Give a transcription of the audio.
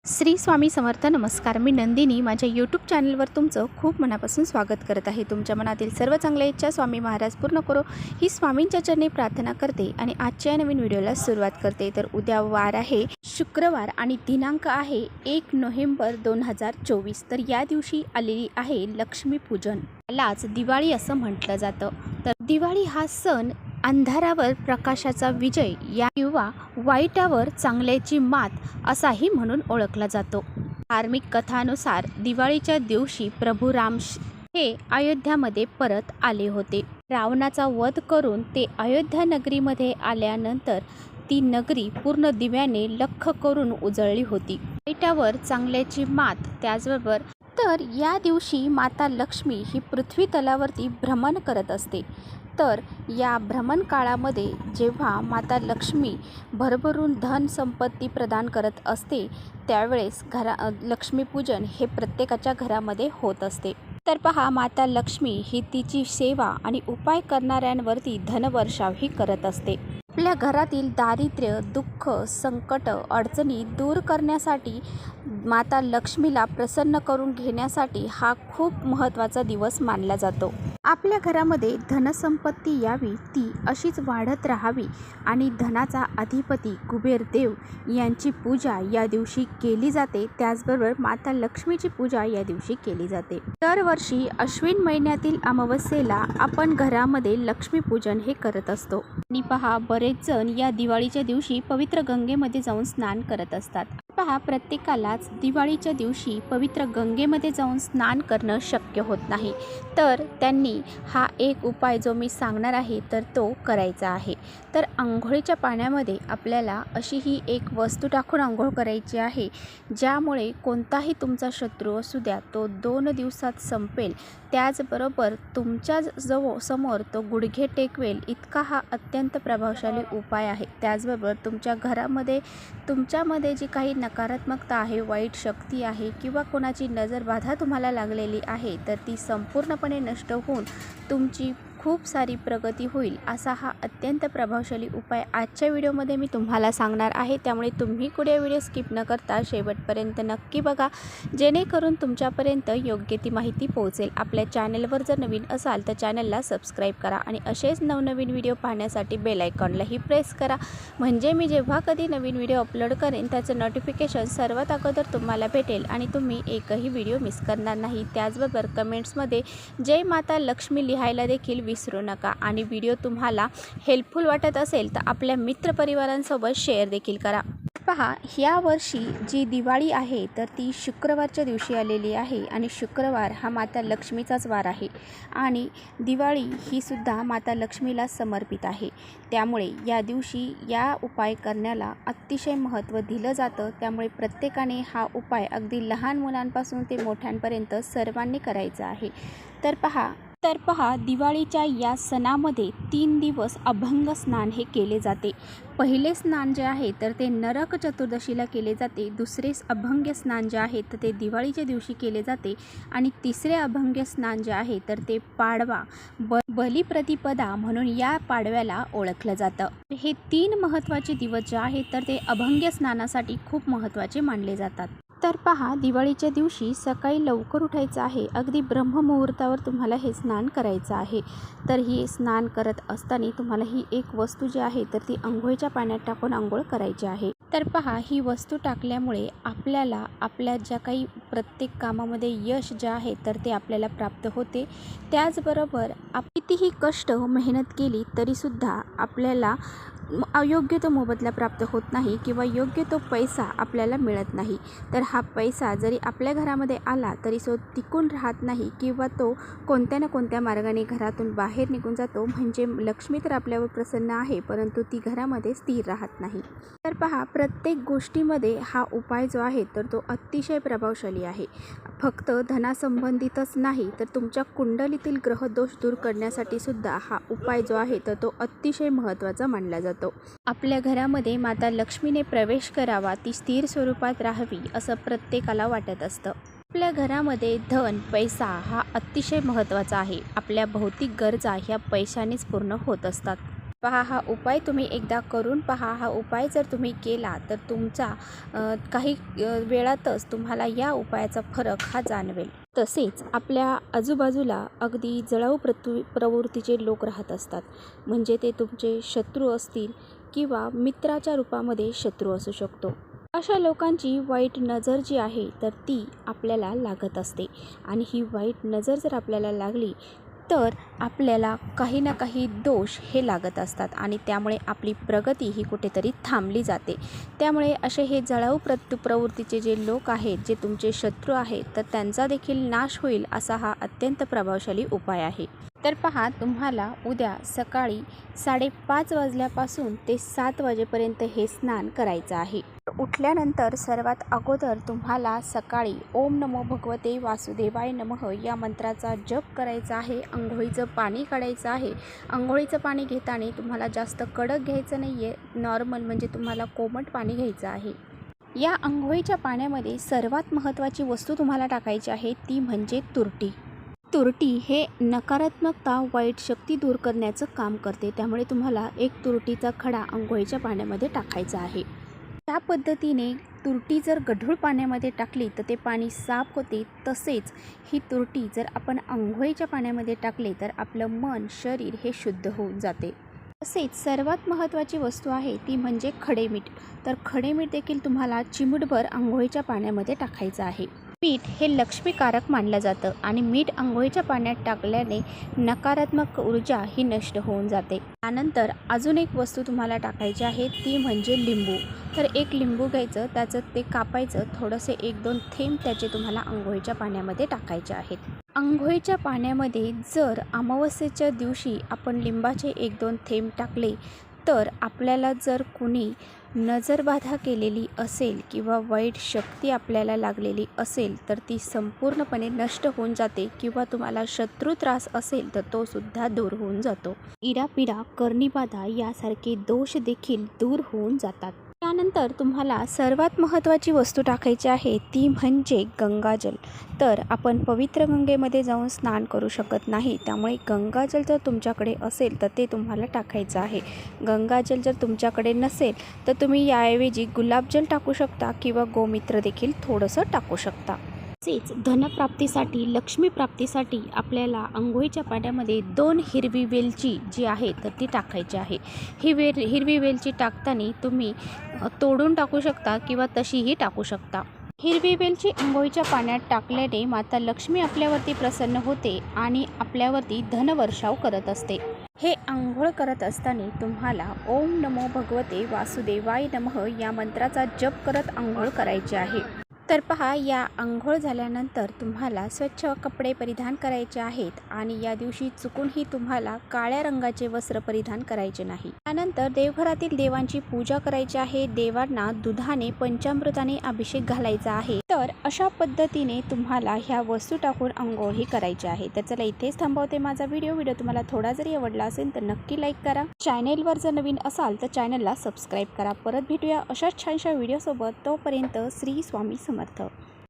श्री स्वामी समर्थ. नमस्कार. मी नंदिनी माझ्या यूट्यूब चॅनलवर तुमचं खूप मनापासून स्वागत करत आहे. तुमच्या मनातील सर्व चांगल्या इच्छा स्वामी महाराज पूर्ण करो ही स्वामींच्या चरणी प्रार्थना करते आणि आजच्या नवीन व्हिडिओला सुरुवात करते. तर उद्या वार आहे शुक्रवार आणि दिनांक आहे 1 नोव्हेंबर 2024. तर या दिवशी आलेली आहे लक्ष्मीपूजन. यालाच दिवाळी असं म्हटलं जातं. तर दिवाळी हा सण अंधारावर प्रकाशाचा विजय या किंवा वाईटावर चांगल्याची मात असाही म्हणून ओळखला जातो. धार्मिक कथानुसार दिवाळीच्या दिवशी प्रभू राम हे अयोध्यामध्ये परत आले होते. रावणाचा वध करून ते अयोध्या नगरीमध्ये आल्यानंतर ती नगरी पूर्ण दिव्याने लख्ख करून उजळली होती. वाईटावर चांगल्याची मात. त्याचबरोबर तर या दिवशी माता लक्ष्मी ही पृथ्वी तलावरती भ्रमण करत असते. तर या भ्रमण काळामध्ये जेव्हा माता लक्ष्मी भरभरून धन संपत्ती प्रदान करत असते त्यावेळेस लक्ष्मीपूजन हे प्रत्येकाच्या घरामध्ये होत असते. तर पहा, माता लक्ष्मी ही तिची सेवा आणि उपाय करणाऱ्यांवरती धनवर्षावही करत असते. आपल्या घरातील दारिद्र्य, दुःख, संकट, अडचणी दूर करण्यासाठी माता लक्ष्मीला प्रसन्न करून घेण्यासाठी हा खूप महत्त्वाचा दिवस मानला जातो. आपल्या घरामध्ये धनसंपत्ती यावी, ती अशीच वाढत राहावी आणि धनाचा अधिपती कुबेर देव यांची पूजा या दिवशी केली जाते. त्याचबरोबर माता लक्ष्मीची पूजा या दिवशी केली जाते. दरवर्षी अश्विन महिन्यातील अमावस्येला आपण घरामध्ये लक्ष्मीपूजन हे करत असतो. आणि पहा, बरेच जण या दिवाळीच्या दिवशी पवित्र गंगेमध्ये जाऊन स्नान करत असतात. पहा, प्रत्येकालाच दिवाळीच्या दिवशी पवित्र गंगेमध्ये जाऊन स्नान करणं शक्य होत नाही. तर त्यांनी हा एक उपाय जो मी सांगणार आहे तर तो करायचा आहे. तर आंघोळीच्या पाण्यामध्ये आपल्याला अशी ही एक वस्तू टाकून आंघोळ करायची आहे, ज्यामुळे कोणताही तुमचा शत्रू असू द्या तो 2 दिवसात संपेल. त्याचबरोबर तुमच्या समोर तो गुडघे टेकवेल इतका हा अत्यंत प्रभावशाली उपाय आहे. त्याचबरोबर तुमच्या घरामध्ये तुमच्यामध्ये जी काही नकारात्मकता आहे, वाईट शक्ती आहे किंवा कोणाची नजरबाधा तुम्हाला लागलेली आहे तर ती संपूर्णपणे नष्ट होऊन तुमची खूप सारी प्रगती होईल. असा हा अत्यंत प्रभावशाली उपाय आजच्या व्हिडिओमध्ये मी तुम्हाला सांगणार आहे. त्यामुळे तुम्ही कुठे व्हिडिओ स्किप न करता शेवटपर्यंत नक्की बघा, जेणेकरून तुमच्यापर्यंत योग्य ती माहिती पोहोचेल. आपल्या चॅनलवर जर नवीन असाल तर चॅनलला सबस्क्राईब करा आणि असेच नवनवीन व्हिडिओ पाहण्यासाठी बेल आयकॉनलाही प्रेस करा, म्हणजे मी जेव्हा कधी नवीन व्हिडिओ अपलोड करेन त्याचं नोटिफिकेशन सर्वात अगोदर तुम्हाला भेटेल आणि तुम्ही एकही व्हिडिओ मिस करणार नाही. त्याचबरोबर कमेंट्समध्ये जय माता लक्ष्मी लिहायला देखील विसरू नका आणि व्हिडिओ तुम्हाला हेल्पफुल वाटत असेल तर आपल्या मित्रपरिवारांसोबत शेअर देखील करा. पहा, या वर्षी जी दिवाळी आहे तर ती शुक्रवारच्या दिवशी आलेली आहे आणि शुक्रवार हा माता लक्ष्मीचाच वार आहे आणि दिवाळी ही सुद्धा माता लक्ष्मीला समर्पित आहे. त्यामुळे या दिवशी या उपाय करण्याला अतिशय महत्त्व दिलं जातं. त्यामुळे प्रत्येकाने हा उपाय अगदी लहान मुलांपासून ते मोठ्यांपर्यंत सर्वांनी करायचा आहे. तर पहा, दिवाळीच्या या सणामध्ये 3 दिवस अभंग स्नान हे केले जाते. पहिले स्नान जे आहे तर ते नरक चतुर्दशीला केले जाते. दुसरे अभंग स्नान जे आहे तर ते दिवाळीच्या दिवशी केले जाते आणि तिसरे अभंग स्नान जे आहे तर ते पाडवा बलिप्रतिपदा म्हणून या पाडव्याला ओळखलं जातं. हे 3 महत्त्वाचे दिवस जे आहेत तर ते अभंग स्नानासाठी खूप महत्त्वाचे मानले जातात. तर पहा, दिवाळीच्या दिवशी सकाळी लवकर उठायचं आहे. अगदी ब्रह्ममुहूर्तावर तुम्हाला हे स्नान करायचं आहे. तर ही स्नान करत असताना तुम्हाला ही एक वस्तू जी आहे तर ती अंघोळीच्या पाण्यात टाकून आंघोळ करायची आहे. तर पहा, ही वस्तू टाकल्यामुळे आपल्याला आपल्या ज्या काही प्रत्येक कामामध्ये यश जे आहे तर ते आपल्याला प्राप्त होते. त्याचबरोबर कितीही कष्ट मेहनत केली तरीसुद्धा आपल्याला अयोग्य तो मोबदला प्राप्त होत नाही किंवा योग्य तो पैसा आपल्याला मिळत नाही. तर हा पैसा जरी आपल्या घरामध्ये आला तरी तो टिकून राहत नाही किंवा तो कोणत्या ना कोणत्या मार्गाने घरातून बाहेर निघून जातो. म्हणजे लक्ष्मी तर आपल्यावर प्रसन्न आहे परंतु ती घरामध्ये स्थिर राहत नाही. तर पहा, प्रत्येक गोष्टीमध्ये हा उपाय जो आहे तर तो अतिशय प्रभावशाली आहे. फक्त धनासंबंधितच नाही तर तुमच्या कुंडलीतील ग्रहदोष दूर करण्यासाठी सुद्धा हा उपाय जो आहे तर तो अतिशय महत्त्वाचा मानला जातो. आपल्या घरामध्ये माता लक्ष्मीने प्रवेश करावा, ती स्थिर स्वरूपात राहावी असं प्रत्येकाला वाटत असतं. आपल्या घरामध्ये धन, पैसा हा अतिशय महत्त्वाचा आहे. आपल्या भौतिक गरजा ह्या पैशानेच पूर्ण होत असतात. पहा, हा उपाय तुम्ही एकदा करून पहा. हा उपाय जर तुम्ही केला तर तुमचा काही वेळातच तुम्हाला या उपायाचा फरक हा जाणवेल. तसेच आपल्या आजूबाजूला अगदी जळाऊ प्रवृत्तीचे लोक राहत असतात. म्हणजे ते तुमचे शत्रू असतील किंवा मित्राच्या रूपामध्ये शत्रू असू शकतो. अशा लोकांची वाईट नजर जी आहे तर ती आपल्याला लागत असते आणि ही वाईट नजर जर आपल्याला लागली तर आपल्याला काही ना काही दोष हे लागत असतात आणि त्यामुळे आपली प्रगती ही कुठेतरी थांबली जाते. त्यामुळे असे हे जळाऊ प्रवृत्तीचे जे लोक आहेत, जे तुमचे शत्रू आहेत, तर त्यांचा देखील नाश होईल असा हा अत्यंत प्रभावशाली उपाय आहे. तर पहा, तुम्हाला उद्या सकाळी 5:30 वाजल्यापासून ते 7 वाजेपर्यंत हे स्नान करायचं आहे. उठल्यानंतर सर्वात अगोदर तुम्हाला सकाळी ओम नमो भगवते वासुदेवाय नमः या मंत्राचा जप करायचा आहे. अंघोळीचं पाणी काढायचं आहे. अंघोळीचं पाणी घेताना तुम्हाला जास्त कडक घ्यायचं नाही आहे, नॉर्मल म्हणजे तुम्हाला कोमट पाणी घ्यायचं आहे. या अंघोळीच्या पाण्यामध्ये सर्वात महत्त्वाची वस्तू तुम्हाला टाकायची आहे ती म्हणजे तुरटी. तुरटी हे नकारात्मकता, वाईट शक्ती दूर करण्याचं काम करते. त्यामुळे तुम्हाला एक तुरटीचा खडा अंघोळीच्या पाण्यामध्ये टाकायचा आहे. त्या पद्धतीने तुरटी जर गढूळ पाण्यामध्ये टाकली तर ते पाणी साफ होते. तसेच ही तुरटी जर आपण अंघोळीच्या पाण्यामध्ये टाकले तर आपलं मन, शरीर हे शुद्ध होऊन जाते. तसेच सर्वात महत्त्वाची वस्तू आहे ती म्हणजे खडे मीठ. तर खडे मीठ देखील तुम्हाला चिमूटभर अंघोळीच्या पाण्यामध्ये टाकायचं आहे. मीठ हे लक्ष्मीकारक मानलं जातं आणि मीठ अंघोळीच्या पाण्यात टाकल्याने नकारात्मक ऊर्जा ही नष्ट होऊन जाते. त्यानंतर अजून एक वस्तू तुम्हाला टाकायची आहे ती म्हणजे लिंबू. तर एक लिंबू घ्यायचं, त्याचं ते कापायचं, थोडंसे 1-2 थेंब त्याचे तुम्हाला अंघोळीच्या पाण्यामध्ये टाकायचे आहेत. अंघोळीच्या पाण्यामध्ये जर अमावस्येच्या दिवशी आपण लिंबाचे 1-2 थेंब टाकले तर आपल्याला जर कुणी नजरबाधा केलेली असेल किंवा वाईट शक्ती आपल्याला लागलेली असेल तर ती संपूर्णपणे नष्ट होऊन जाते किंवा तुम्हाला शत्रू त्रास असेल तर तो सुद्धा दूर होऊन जातो. इडापिडा, कर्णीबाधा यासारखे दोष देखील दूर होऊन जातात. त्यानंतर तुम्हाला सर्वात महत्त्वाची वस्तू टाकायची आहे ती म्हणजे गंगाजल. तर आपण पवित्र गंगेमध्ये जाऊन स्नान करू शकत नाही, त्यामुळे गंगाजल जर तुमच्याकडे असेल तर ते तुम्हाला टाकायचं आहे. गंगाजल जर तुमच्याकडे नसेल तर तुम्ही याऐवजी गुलाबजल टाकू शकता किंवा गोमित्र देखील थोडंसं टाकू शकता. तसेच धनप्राप्तीसाठी, लक्ष्मी प्राप्तीसाठी आपल्याला अंघोळीच्या पाण्यामध्ये 2 हिरवी वेलची जी आहे तर ती टाकायची आहे. हिरवी वेलची टाकताना तुम्ही तोडून टाकू शकता किंवा तशीही टाकू शकता. हिरवी वेलची अंघोळीच्या पाण्यात टाकल्याने माता लक्ष्मी आपल्यावरती प्रसन्न होते आणि आपल्यावरती धनवर्षाव करत असते. हे अंघोळ करत असताना तुम्हाला ओम नमो भगवते वासुदेवाय नमः या मंत्राचा जप करत अंघोळ करायची आहे. तर पहा, या अंघोळ झाल्यानंतर तुम्हाला स्वच्छ कपडे परिधान करायचे आहेत आणि या दिवशी चुकूनही तुम्हाला काळ्या रंगाचे वस्त्र परिधान करायचे नाही. त्यानंतर देवघरातील देवांची पूजा करायची आहे. देवांना दुधाने, पंचामृताने अभिषेक घालायचा आहे. तर अशा पद्धतीने तुम्हाला ह्या वस्तू टाकून अंघोळ ही करायची आहे. तर चला, इथेच थांबवते माझा व्हिडिओ तुम्हाला थोडा जरी आवडला असेल तर नक्की लाईक करा. चॅनेलवर जर नवीन असाल तर चॅनलला सबस्क्राईब करा. परत भेटूया अशाच छानशा व्हिडिओसोबत. तोपर्यंत श्री स्वामी समर्थ.